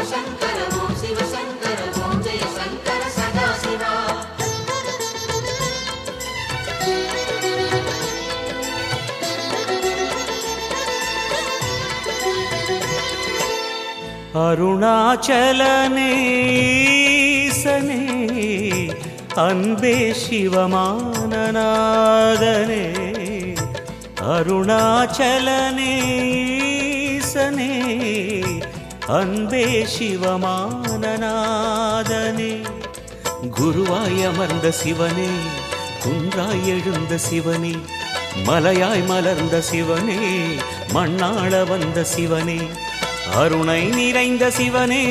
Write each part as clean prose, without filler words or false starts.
சிவசங்கர ஓம் சிவசங்கர ஓம் ஜெய சங்கர சதாசிவா. அருணாச்சலனேசனே அன்பே சிவமானநாதனே அருணாச்சலனேசனே அன்பே சிவமானநாதனே குருவாய் அமர்ந்த சிவனே குன்றாய் எழுந்த சிவனே மலையாய் மலர்ந்த சிவனே மண்ணாள வந்த சிவனே அருணை நிறைந்த சிவனே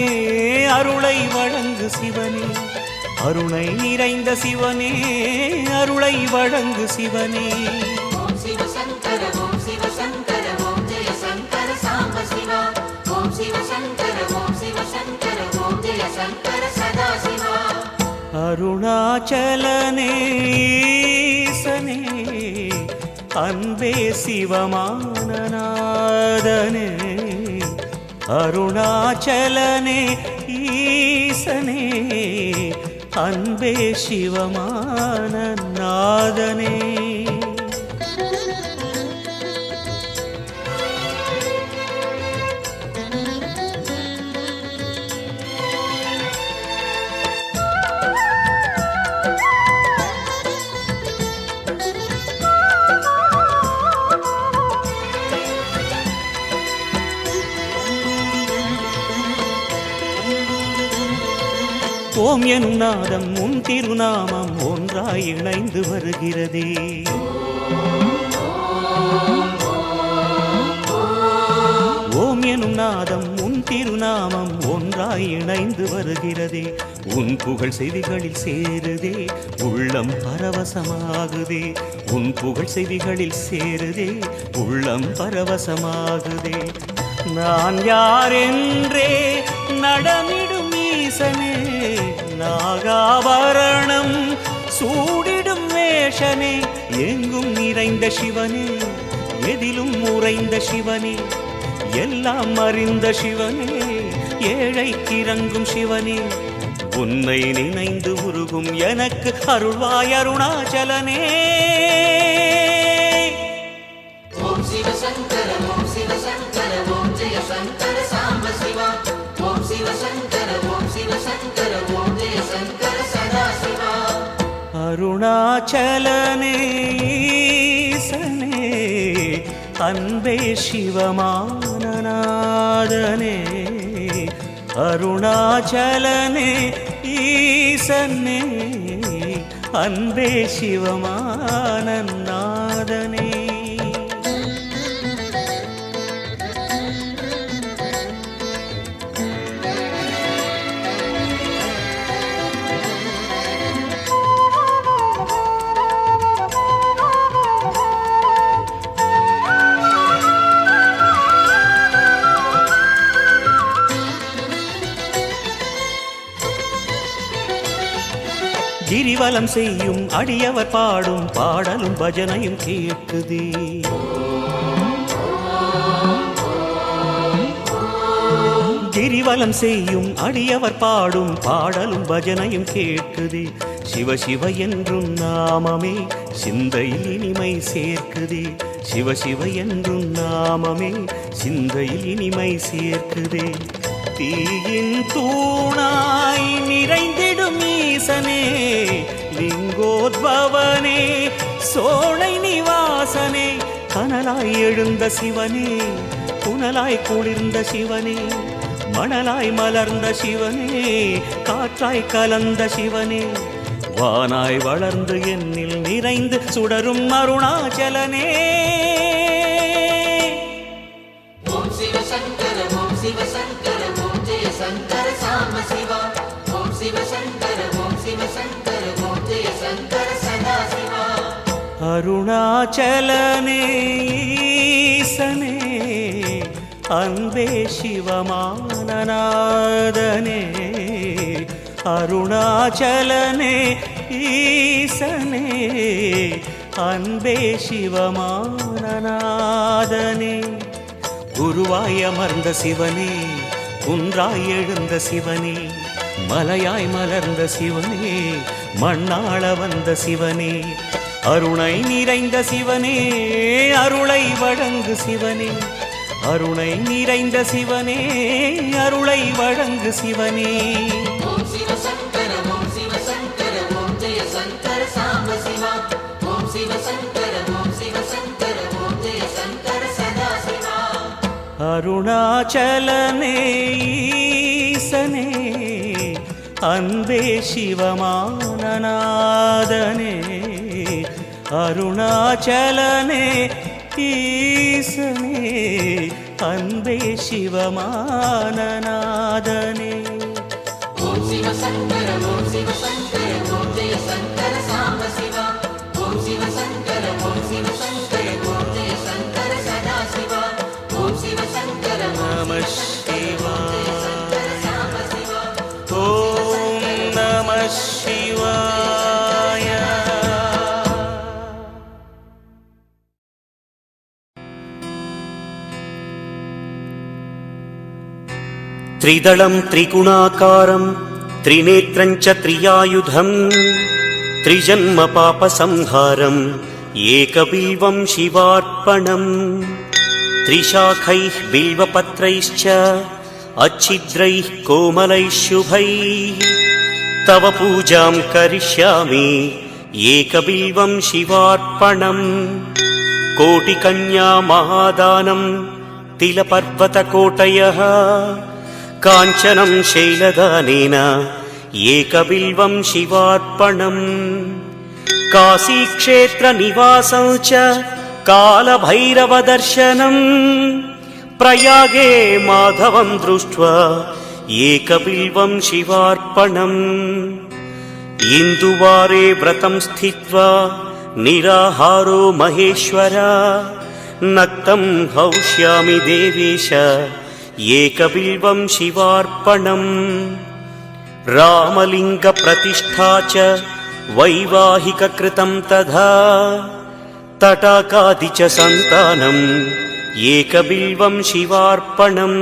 அருளை வழங்கு சிவனே அருணை நிறைந்த சிவனே அருளை வழங்கு சிவனே. ஓம் சிவசங்கர ஓம் சிவசங்கர ஓம் ஜெய சங்கர சாம்ப சிவா. ஓம் சிவசங்கர ஓம் சிவசங்கர ஓம் ஜெய சங்கர சதாசிவா. அருணாச்சலனேசனே அன்பே சிவமானநாதனே அருணாச்சலனே ஈசனே அன்பே சிவமானநாதனே. ஓம் எனும் நாதம் உன் திருநாமம் ஒன்றாய் இணைந்து வருகிறதே. ஓம் எனும் நாதம் உன் திருநாமம் ஒன்றாய் இணைந்து வருகிறதே. உன் புகழ் செவிகளில் சேருதே உள்ளம் பரவசமாகுதே. உன் புகழ் செவிகளில் சேருதே உள்ளம் பரவசமாகுதே. நான் யாரென்றே நடமிடும் ஈசனே நாகாபரணம் சூடிடும் வேஷனே எங்கும் நிறைந்த சிவனே எதிலும் உறைந்த சிவனே எல்லாம் அறிந்த சிவனே ஏழைக்கு இறங்கும் சிவனே உன்னை நினைந்து உருகும் எனக்கு அருள்வாய் அருணாச்சலனே. ஓம் சிவசங்கர ஓம் சிவசங்கர ஓம் ஜெய சங்கர சாம்ப சிவா. ஓம் சிவசங்கர ஓம் சிவசங்கர ஓம் ஜெய சங்கர சதாசிவா. அருணாச்சலனே ஈசனே அன்பே சிவமானநாதனே அருணாச்சலனே ஈசனே அன்பே சிவமானநாதனே. கிரிவலம் செய்யும் அடியவர் பாடும் பாடலும் பஜனையும் கேட்குதே. கிரிவலம் செய்யும் அடியவர் பாடும் பாடலும் பஜனையும் கேட்குதே. சிவ சிவ என்றும் நாமமே சிந்தையில் இனிமை சேர்க்குதே. சிவ சிவ என்றும் நாமமே சிந்தையில் இனிமை சேர்க்குதே. தீயின் தூணாய் நிறைந்திடும் ஈசனே லிங்கோத்பவனே சோழை நிவாசனே கனலாய் எழுந்த சிவனே புனலாய் குளிர்ந்த சிவனே மணலாய் மலர்ந்த சிவனே காற்றாய் கலந்த சிவனே வானாய் வளர்ந்து என்னில் நிறைந்து சுடரும் அருணாச்சலனே. ஓம் சிவசங்கர ஓம் சிவசங்கர ஓம் ஜெய சங்கர சாம்ப சிவா. ஓம் சிவசங்கர ஓம் சிவசங்கர ஓம் ஜெய சங்கர சதாசிவா. அருணாச்சலனே ஈசனே அன்பே சிவமானநாதனே அருணாச்சலனே ஈசனே அன்பே சிவமானநாதனே குருவாய் அமர்ந்த சிவனே குன்றாய் எழுந்த சிவனே, மலையாய் மலர்ந்த சிவனே, மண்ணாள வந்த சிவனே, அருணை நிறைந்த சிவனே, அருளை வழங்கு சிவனே, அருணை நிறைந்த சிவனே, அருளை வழங்கு சிவனே. ஓம் சிவசங்கர ஓம் சிவசங்கர ஓம் ஜெய சங்கர சாம்ப சிவா. ஓம் சிவசங்கர ஓம் சிவசங்கர ஓம் ஜெய சங்கர சதா சிவா. அருணாச்சலனே ஈசனே, அன்பே சிவமானநாதனே, அருணாச்சலனே ஈசனே, அன்பே சிவமானநாதனே. ஓம் சிவசங்கர ஓம் சிவசங்கர ஓம் ஜெய சங்கர சாம்ப சிவா. ஓம் சிவசங்கர ஓம் சிவசங்கர ஓம் ஜெய சங்கர சதா சிவா. ஓம் சிவசங்கர நம சிவாய. சாம்ப சிவா. ஓம் நம சிவாய. त्रिदलं त्रिगुणाकारं त्रिनेत्रं च त्रियायुधं त्रिजन्म पापसंहारं एकबिल्वं शिवार्पणं त्रिशाखैः बिल्वपत्रैश्च अच्छिद्रैः कोमलैः शुभैः तव पूजां करिष्यामि एकबिल्वं शिवार्पणं कोटिकन्या महादानं तिलपर्वतकोटयः काञ्चनं शैलदानेन एकबिल्वं शिवार्पणम् काशीक्षेत्रनिवासं च कालभैरवदर्शनम् प्रयागे माधवं दृष्ट्वा एकबिल्वं शिवार्पणम् इन्दुवारे व्रतं स्थित्वा निराहारो महेश्वर नक्तं हौष्यामि देवेश एकबिल्वं शिवार्पणम् रामलिङ्गप्रतिष्ठा च वैवाहिककृतं तथा तटाकादि च सन्तानम् एकबिल्वं शिवार्पणम्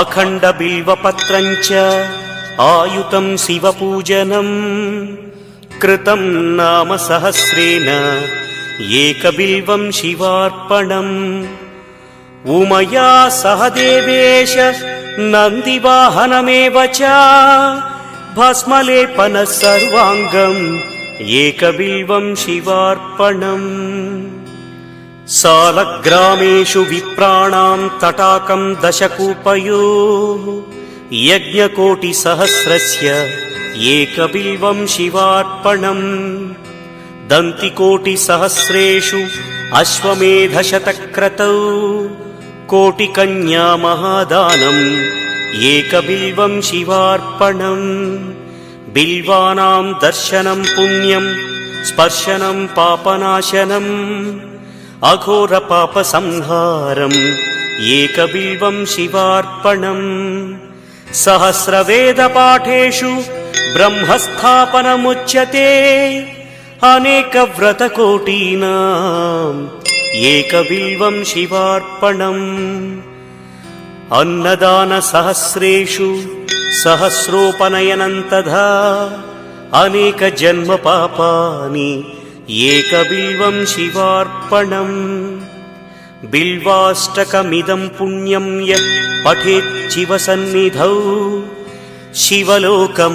अखण्डबिल्वपत्रं च आयुतं शिवपूजनम् कृतं नाम सहस्रेण एकबिल्वं शिवार्पणम् उमया सह देवेश नन्दिवाहनमेव च भस्मलेपनः सर्वाङ्गम् एकबिल्वं शिवार्पणम् सालग्रामेषु विप्राणां तटाकं दशकूपयोः यज्ञकोटिसहस्रस्य एकबिल्वं शिवार्पणम् दन्तिकोटिसहस्रेषु अश्वमेधशतक्रतौ कोटिकन्या महादानम् एकबिल्वं शिवार्पणम् बिल्वानां दर्शनं पुण्यं स्पर्शनं पापनाशनम् अघोरपापसंहारम् एकबिल्वं शिवार्पणम् सहस्रवेदपाठेषु ब्रह्मस्थापनमुच्यते अनेकव्रतकोटीनाम् एकबिल्वं शिवार्पणम् अन्नदानसहस्रेषु सहस्रोपनयनं तथा अनेकजन्मपापानि एकबिल्वं शिवार्पणम् बिल्वाष्टकमिदं पुण्यं यः पठेत् शिवसन्निधौ शिवलोकमवाप्नोति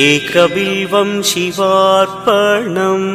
एकबिल्वं शिवार्पणम्।